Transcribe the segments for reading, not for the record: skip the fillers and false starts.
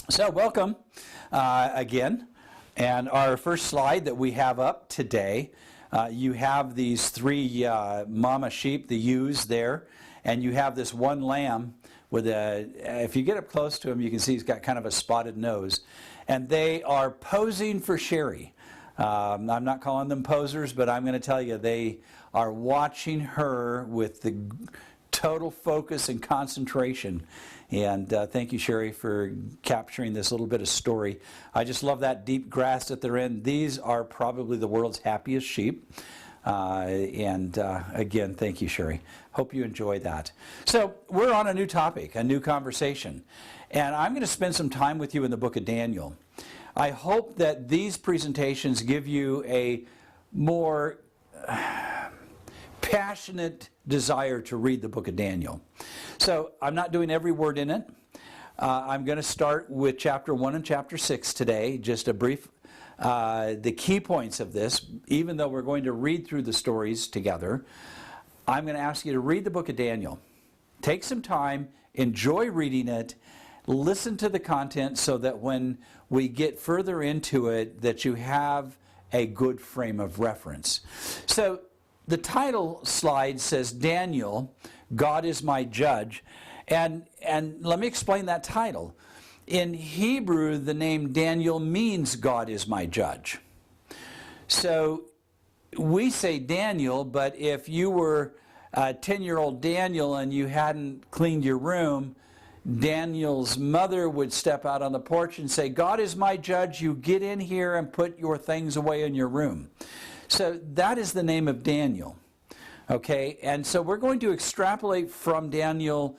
So welcome again. And our first slide that we have up today, you have these three mama sheep, the ewes there, and you have this one lamb with a, if you get up close to him, you can see he's got kind of a spotted nose. And they are posing for Sherry. I'm not calling them posers, but I'm going to tell you they are watching her with the total focus and concentration. And thank you, Sherry, for capturing this little bit of story. I just love that deep grass that they're in. These are probably the world's happiest sheep. Again, thank you, Sherry. Hope you enjoy that. So we're on a new topic, a new conversation. And I'm going to spend some time with you in the book of Daniel. I hope that these presentations give you a more passionate desire to read the book of Daniel. So I'm not doing every word in it. I'm going to start with chapter 1 and chapter 6 today, just a brief, the key points of this, even though we're going to read through the stories together. I'm going to ask you to read the book of Daniel. Take some time, enjoy reading it, listen to the content so that when we get further into it, that you have a good frame of reference. So the title slide says, Daniel, God is my judge. And let me explain that title. In Hebrew, the name Daniel means God is my judge. So we say Daniel, but if you were 10-year-old Daniel and you hadn't cleaned your room, Daniel's mother would step out on the porch and say, God is my judge, you get in here and put your things away in your room. So that is the name of Daniel. Okay, and so we're going to extrapolate from Daniel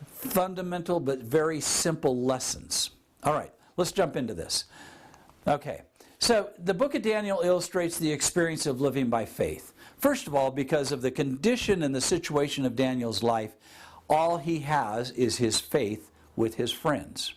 fundamental but very simple lessons. All right, let's jump into this. Okay, so the book of Daniel illustrates the experience of living by faith. First of all, because of the condition and the situation of Daniel's life, all he has is his faith with his friends.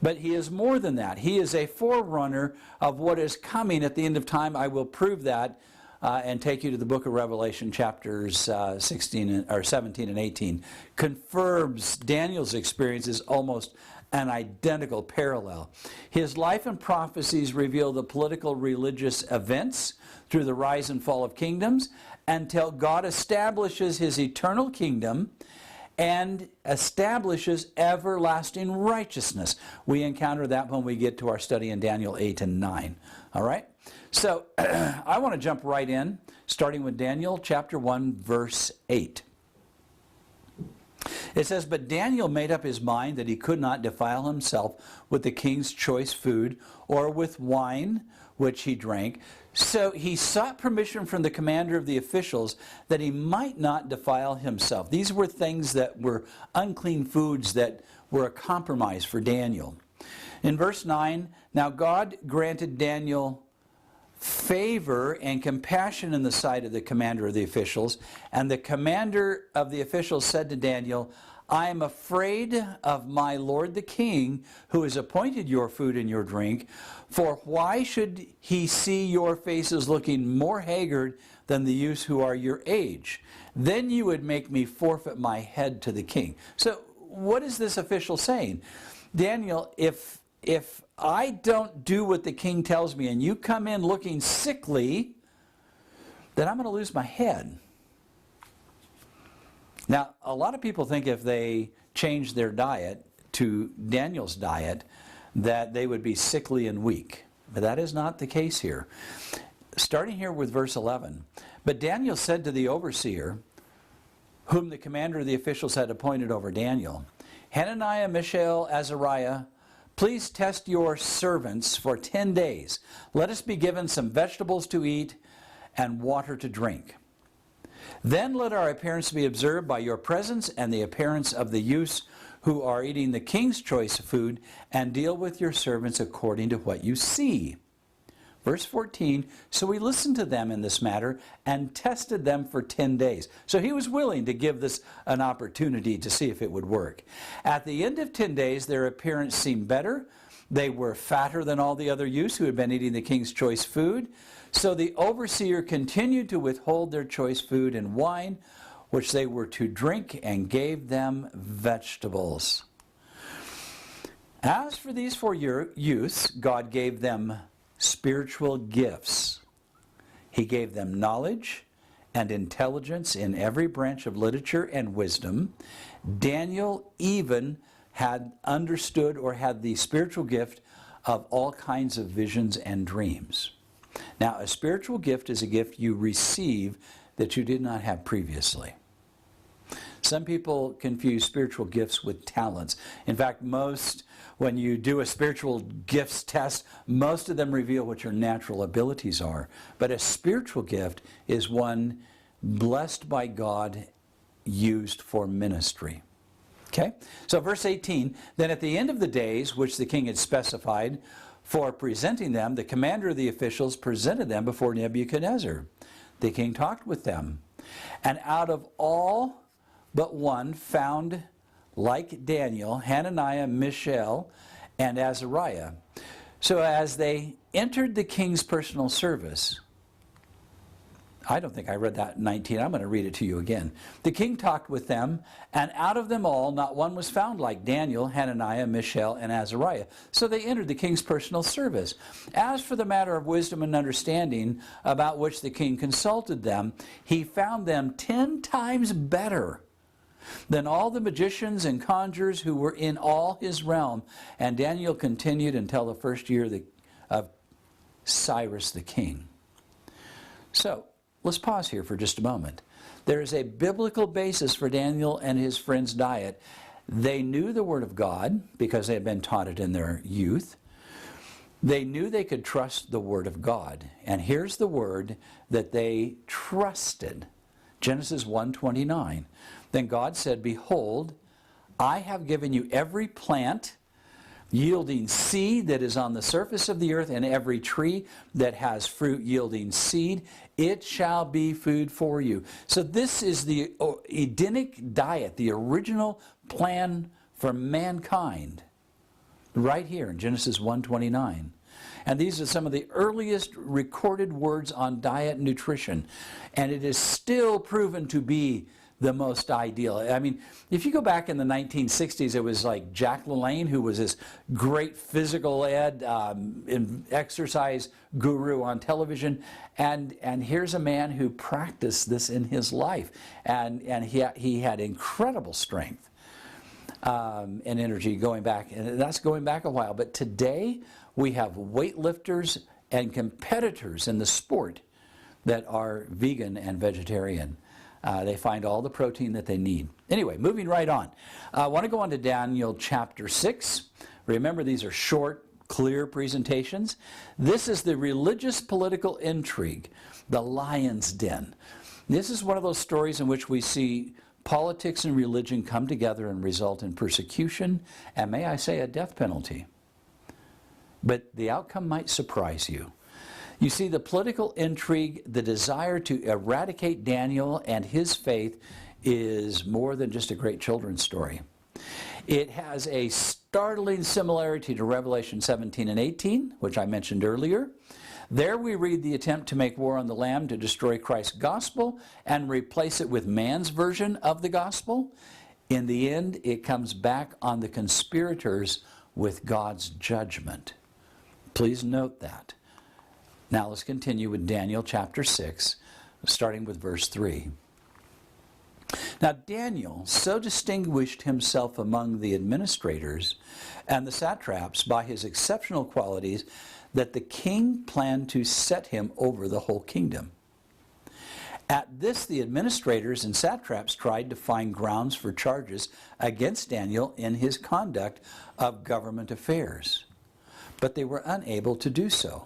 But he is more than that. He is a forerunner of what is coming at the end of time. I will prove that and take you to the book of Revelation, chapters 17 and 18. Confirms Daniel's experience is almost an identical parallel. His life and prophecies reveal the political religious events through the rise and fall of kingdoms until God establishes his eternal kingdom and establishes everlasting righteousness. We encounter that when we get to our study in Daniel 8 and 9. All right? So I want to jump right in, starting with Daniel chapter 1, verse 8. It says, But Daniel made up his mind that he could not defile himself with the king's choice food or with wine which he drank. So he sought permission from the commander of the officials that he might not defile himself. These were things that were unclean foods that were a compromise for Daniel. In verse 9, Now God granted Daniel favor and compassion in the sight of the commander of the officials. And the commander of the officials said to Daniel, I am afraid of my lord the king, who has appointed your food and your drink. For why should he see your faces looking more haggard than the youths who are your age? Then you would make me forfeit my head to the king. So what is this official saying? Daniel, if I don't do what the king tells me and you come in looking sickly, then I'm going to lose my head. Now, a lot of people think if they change their diet to Daniel's diet, that they would be sickly and weak. But that is not the case here. Starting here with verse 11. But Daniel said to the overseer, whom the commander of the officials had appointed over Daniel, Hananiah, Mishael, Azariah, please test your servants for 10 days. Let us be given some vegetables to eat and water to drink. Then let our appearance be observed by your presence and the appearance of the youths who are eating the king's choice food, and deal with your servants according to what you see. Verse 14, so we listened to them in this matter and tested them for 10 days. So he was willing to give this an opportunity to see if it would work. At the end of 10 days, their appearance seemed better. They were fatter than all the other youths who had been eating the king's choice food. So the overseer continued to withhold their choice food and wine, which they were to drink, and gave them vegetables. As for these four youths, God gave them spiritual gifts. He gave them knowledge and intelligence in every branch of literature and wisdom. Daniel even had understood or had the spiritual gift of all kinds of visions and dreams. Now, a spiritual gift is a gift you receive that you did not have previously. Some people confuse spiritual gifts with talents. In fact, when you do a spiritual gifts test, most of them reveal what your natural abilities are. But a spiritual gift is one blessed by God, used for ministry. Okay? So verse 18, then at the end of the days, which the king had specified for presenting them, the commander of the officials presented them before Nebuchadnezzar. The king talked with them. And out of all but one found, like Daniel, Hananiah, Mishael, and Azariah. So as they entered the king's personal service, I don't think I read that in 19. I'm going to read it to you again. The king talked with them, and out of them all, not one was found like Daniel, Hananiah, Mishael, and Azariah. So they entered the king's personal service. As for the matter of wisdom and understanding, about which the king consulted them, he found them 10 times better than all the magicians and conjurers who were in all his realm. And Daniel continued until the first year of Cyrus the king. So, let's pause here for just a moment. There is a biblical basis for Daniel and his friends' diet. They knew the Word of God because they had been taught it in their youth. They knew they could trust the Word of God. And here's the word that they trusted. Genesis 1:29. Then God said, behold, I have given you every plant yielding seed that is on the surface of the earth, and every tree that has fruit yielding seed. It shall be food for you. So this is the Edenic diet, the original plan for mankind, right here in Genesis 1:29. And these are some of the earliest recorded words on diet and nutrition. And it is still proven to be the most ideal. I mean, if you go back in the 1960s, it was like Jack LaLanne, who was this great physical ed exercise guru on television. And here's a man who practiced this in his life. And he had incredible strength and energy going back. And that's going back a while. But today, we have weightlifters and competitors in the sport that are vegan and vegetarian. They find all the protein that they need. Anyway, moving right on. I want to go on to Daniel chapter 6. Remember, these are short, clear presentations. This is the religious political intrigue, the lion's den. This is one of those stories in which we see politics and religion come together and result in persecution, and may I say, a death penalty. But the outcome might surprise you. You see, the political intrigue, the desire to eradicate Daniel and his faith is more than just a great children's story. It has a startling similarity to Revelation 17 and 18, which I mentioned earlier. There we read the attempt to make war on the Lamb to destroy Christ's gospel and replace it with man's version of the gospel. In the end, it comes back on the conspirators with God's judgment. Please note that. Now let's continue with Daniel chapter 6, starting with verse 3. Now Daniel so distinguished himself among the administrators and the satraps by his exceptional qualities that the king planned to set him over the whole kingdom. At this, the administrators and satraps tried to find grounds for charges against Daniel in his conduct of government affairs, but they were unable to do so.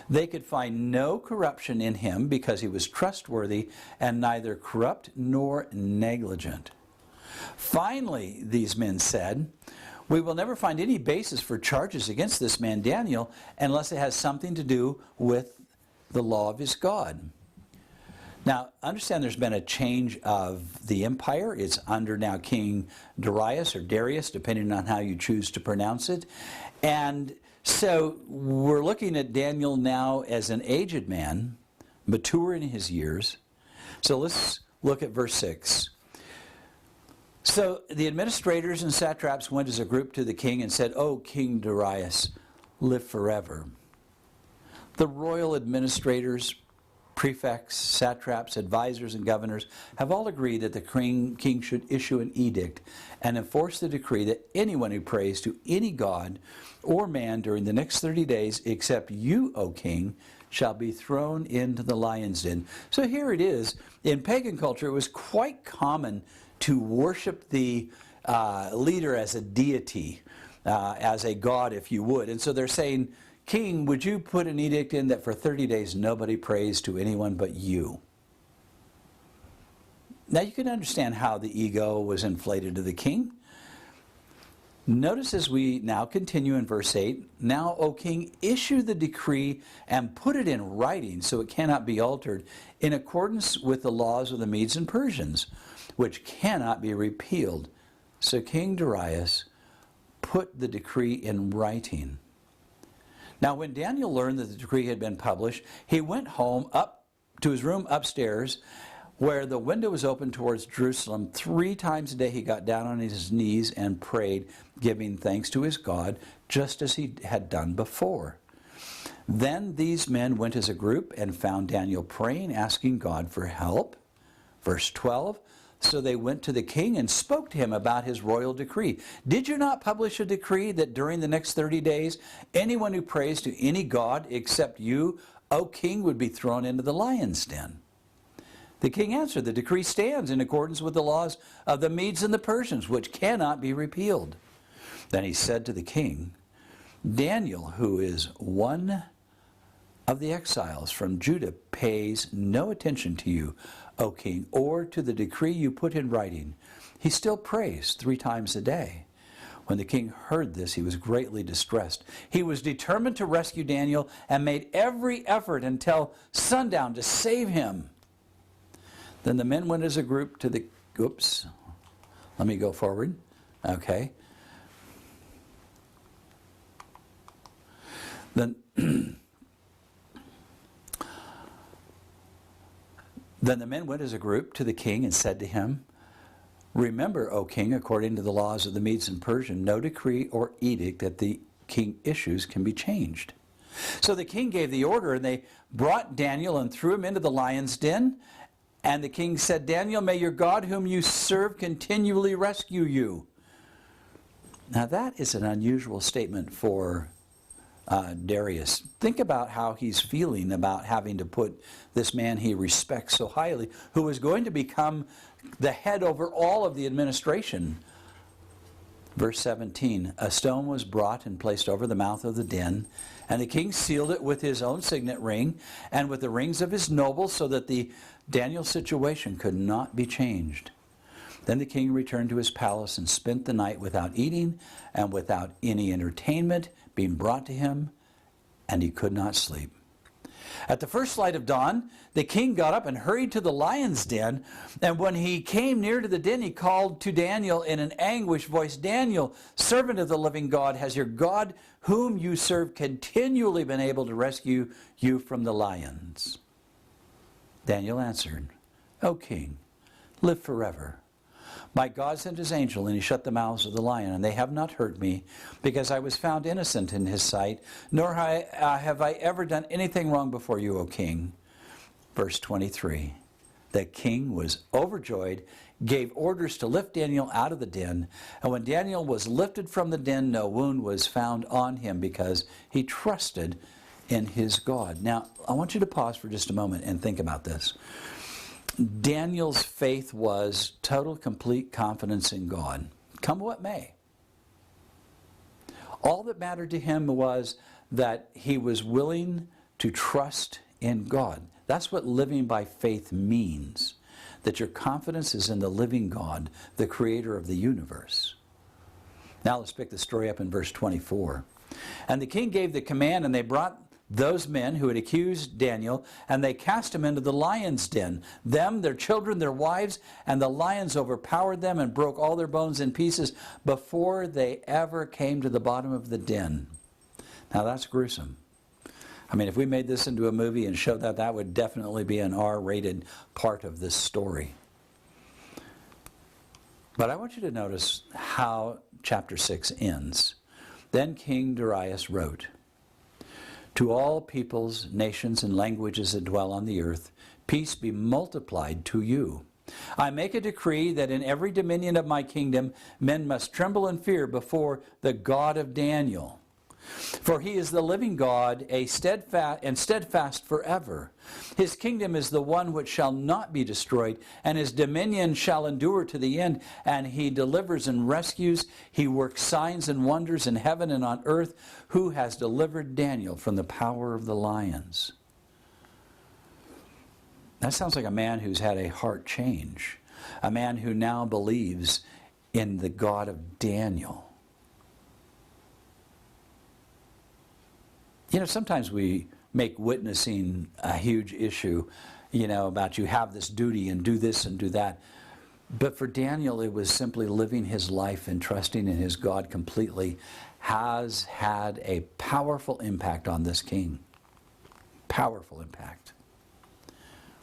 They could find no corruption in him because he was trustworthy and neither corrupt nor negligent. Finally, these men said, we will never find any basis for charges against this man Daniel unless it has something to do with the law of his God. Now, understand there's been a change of the empire. It's under now King Darius or Darius, depending on how you choose to pronounce it. And so we're looking at Daniel now as an aged man, mature in his years. So let's look at verse 6. So the administrators and satraps went as a group to the king and said, "O King Darius, live forever." The royal administrators, prefects, satraps, advisors, and governors have all agreed that the king should issue an edict and enforce the decree that anyone who prays to any god or man during the next 30 days, except you, O king, shall be thrown into the lion's den. So here it is. In pagan culture, it was quite common to worship the leader as a deity, as a god, if you would. And so they're saying, "King, would you put an edict in that for 30 days nobody prays to anyone but you?" Now you can understand how the ego was inflated to the king. Notice as we now continue in verse 8, "Now, O king, issue the decree and put it in writing so it cannot be altered, in accordance with the laws of the Medes and Persians, which cannot be repealed." So King Darius put the decree in writing. Now when Daniel learned that the decree had been published, he went home up to his room upstairs, where the window was open towards Jerusalem. 3 times a day he got down on his knees and prayed, giving thanks to his God, just as he had done before. Then these men went as a group and found Daniel praying, asking God for help. Verse 12, "So they went to the king and spoke to him about his royal decree. Did you not publish a decree that during the next 30 days, anyone who prays to any god except you, O king, would be thrown into the lion's den?" The king answered, "The decree stands in accordance with the laws of the Medes and the Persians, which cannot be repealed." Then he said to the king, "Daniel, who is one of the exiles from Judah, pays no attention to you, O king, or to the decree you put in writing. He still prays 3 times a day." When the king heard this, he was greatly distressed. He was determined to rescue Daniel and made every effort until sundown to save him. Then the men went as a group to the... Oops. Let me go forward. Okay. Then the men went as a group to the king and said to him, "Remember, O king, according to the laws of the Medes and Persians, no decree or edict that the king issues can be changed." So the king gave the order, and they brought Daniel and threw him into the lion's den. And the king said, "Daniel, may your God whom you serve continually rescue you." Now that is an unusual statement for Darius. Think about how he's feeling about having to put this man he respects so highly, who is going to become the head over all of the administration. Verse 17, "A stone was brought and placed over the mouth of the den, and the king sealed it with his own signet ring and with the rings of his nobles, so that the Daniel's situation could not be changed. Then the king returned to his palace and spent the night without eating and without any entertainment being brought to him, and he could not sleep. At the first light of dawn, the king got up and hurried to the lion's den, and when he came near to the den, he called to Daniel in an anguished voice, 'Daniel, servant of the living God, has your God whom you serve continually been able to rescue you from the lions?' Daniel answered, 'O king, live forever. My God sent his angel, and he shut the mouths of the lion, and they have not hurt me, because I was found innocent in his sight, nor have I ever done anything wrong before you, O king.' Verse 23, the king was overjoyed, gave orders to lift Daniel out of the den, and when Daniel was lifted from the den, no wound was found on him, because he trusted in his God." Now, I want you to pause for just a moment and think about this. Daniel's faith was total, complete confidence in God, come what may. All that mattered to him was that he was willing to trust in God. That's what living by faith means, that your confidence is in the living God, the creator of the universe. Now let's pick the story up in verse 24. "And the king gave the command, and they brought those men who had accused Daniel, and they cast him into the lion's den. Them, their children, their wives, and the lions overpowered them and broke all their bones in pieces before they ever came to the bottom of the den." Now that's gruesome. I mean, if we made this into a movie and showed that, that would definitely be an R-rated part of this story. But I want you to notice how chapter 6 ends. Then King Darius wrote, "To all peoples, nations, and languages that dwell on the earth, peace be multiplied to you. I make a decree that in every dominion of my kingdom men must tremble and fear before the God of Daniel. For he is the living God, steadfast forever. His kingdom is the one which shall not be destroyed, and his dominion shall endure to the end. And he delivers and rescues. He works signs and wonders in heaven and on earth, who has delivered Daniel from the power of the lions." That sounds like a man who's had a heart change, a man who now believes in the God of Daniel. You know, sometimes we make witnessing a huge issue, about you have this duty and do this and do that. But for Daniel, it was simply living his life and trusting in his God completely has had a powerful impact on this king. Powerful impact.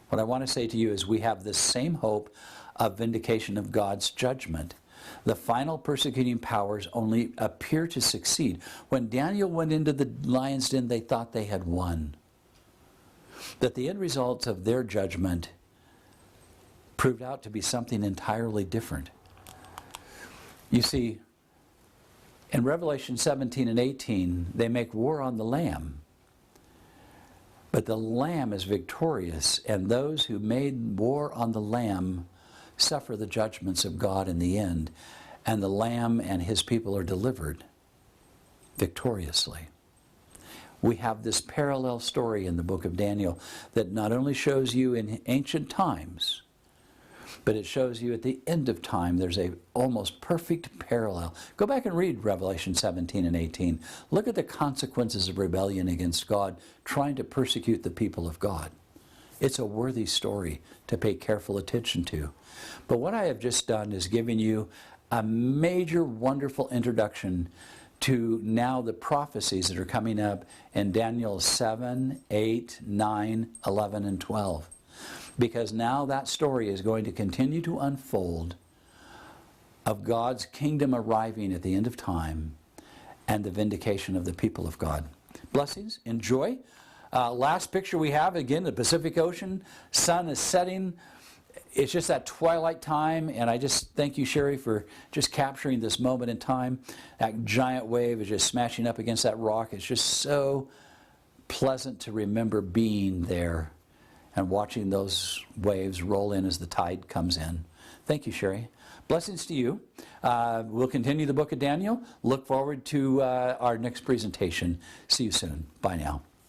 What I want to say to you is we have this same hope of vindication of God's judgment. The final persecuting powers only appear to succeed. When Daniel went into the lion's den, they thought they had won. That the end results of their judgment proved out to be something entirely different. You see, in Revelation 17 and 18, they make war on the Lamb. But the Lamb is victorious, and those who made war on the Lamb suffer the judgments of God in the end, and the Lamb and his people are delivered victoriously. We have this parallel story in the book of Daniel that not only shows you in ancient times, but it shows you at the end of time there's a almost perfect parallel. Go back and read Revelation 17 and 18. Look at the consequences of rebellion against God, trying to persecute the people of God. It's a worthy story to pay careful attention to. But what I have just done is given you a major, wonderful introduction to now the prophecies that are coming up in Daniel 7, 8, 9, 11, and 12. Because now that story is going to continue to unfold of God's kingdom arriving at the end of time and the vindication of the people of God. Blessings. Enjoy. Last picture we have, again, the Pacific Ocean. Sun is setting. It's just that twilight time, and I just thank you, Sherry, for just capturing this moment in time. That giant wave is just smashing up against that rock. It's just so pleasant to remember being there and watching those waves roll in as the tide comes in. Thank you, Sherry. Blessings to you. We'll continue the book of Daniel. Look forward to our next presentation. See you soon. Bye now.